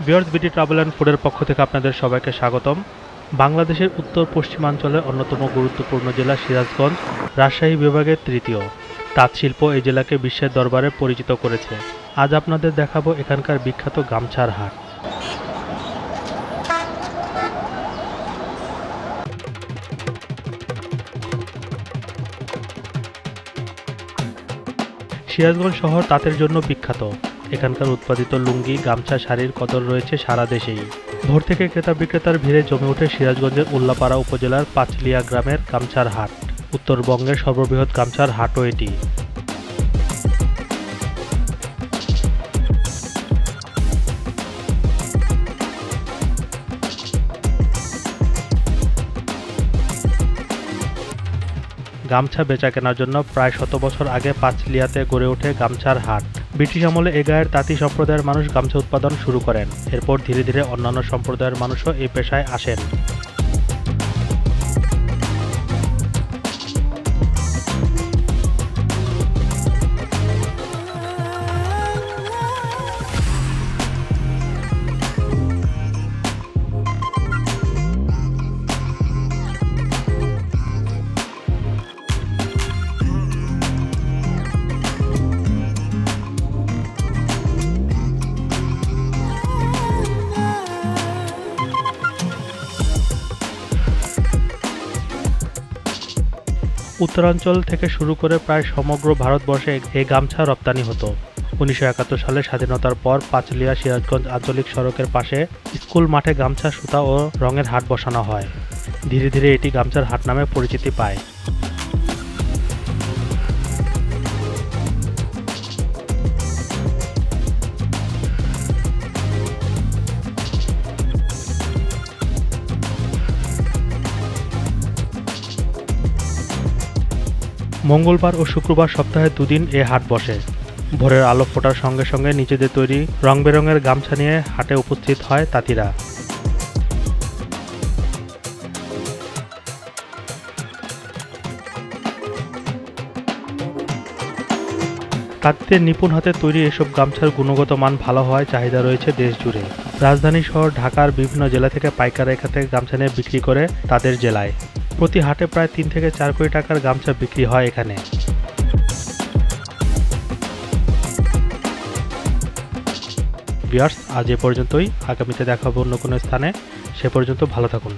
Viewers, BD travel and ফুডের পক্ষ থেকে আপনাদের সবাইকে স্বাগতম। বাংলাদেশের উত্তর পশ্চিমাঞ্চলের অন্যতম গুরুত্বপূর্ণ জেলা সিরাজগঞ্জ রাজশাহী বিভাগের তৃতীয়। তাঁত শিল্প এই জেলাকে বিশ্বের দরবারে পরিচিত করেছে। আজ আপনাদের দেখাবো এখানকার বিখ্যাত গামছার হাট। সিরাজগঞ্জ শহর তাঁতের জন্য বিখ্যাত। এখানকার উৎপাদিত লুঙ্গি, গামছা, শাড়ির কদর রয়েছে সারা দেশেই। ভোর থেকে ক্রেতা বিক্রেতার ভিড়ে জমে ওঠে সিরাজগঞ্জের উল্লাপাড়া উপজেলার পাঁচলিয়া গ্রামের গামছার হাট। উত্তরবঙ্গের সর্ববৃহৎ গামছার হাটও এটি। গামছা বেচা কেনার জন্য প্রায় 100 বছর আগে পাঁচলিয়াতে গড়ে ওঠে গামছার হাট। ব্রিটিশ আমলে এ গায়ের তাঁতি সম্প্রদায়ের মানুষ গামছা উৎপাদন শুরু করেন। এরপর ধীরে ধীরে অন্যান্য সম্প্রদায়ের মানুষও এই পেশায় আসেন। উত্তরাঞ্চল থেকে শুরু করে প্রায় সমগ্র ভারতবর্ষে এই গামছা রপ্তানি হতো। 1971 সালে স্বাধীনতার পর পাঁচলিয়া সিরাজগঞ্জ আঞ্চলিক সড়কের পাশে স্কুল মাঠে গামছা, সুতা ও রঙের হাট বসানো হয়। ধীরে ধীরে এটি গামছার হাট নামে পরিচিতি পায়। মঙ্গলবার ও শুক্রবার সপ্তাহে 2 দিন এ হাট বসে। ভোরের আলো ফোটার সঙ্গে সঙ্গে নিজেদের তৈরি রং বেরঙের গামছা নিয়ে হাটে উপস্থিত হয় তাঁতিরা। তাঁতিদের নিপুণ হাতে তৈরি এসব গামছার গুণগত মান ভালো হওয়ায় চাহিদা রয়েছে দেশ জুড়ে। রাজধানী শহর ঢাকার বিভিন্ন জেলা থেকে পাইকাররা এখান থেকে গামছা নিয়ে বিক্রি করে তাদের জেলায়। প্রতি হাটে প্রায় 3 থেকে 4 কোটি টাকার গামছা বিক্রি হয় এখানে। ভিউয়ার্স, আজ এ পর্যন্তই। আগামীতে দেখা হবে অন্য কোনো স্থানে। সে পর্যন্ত ভালো থাকুন।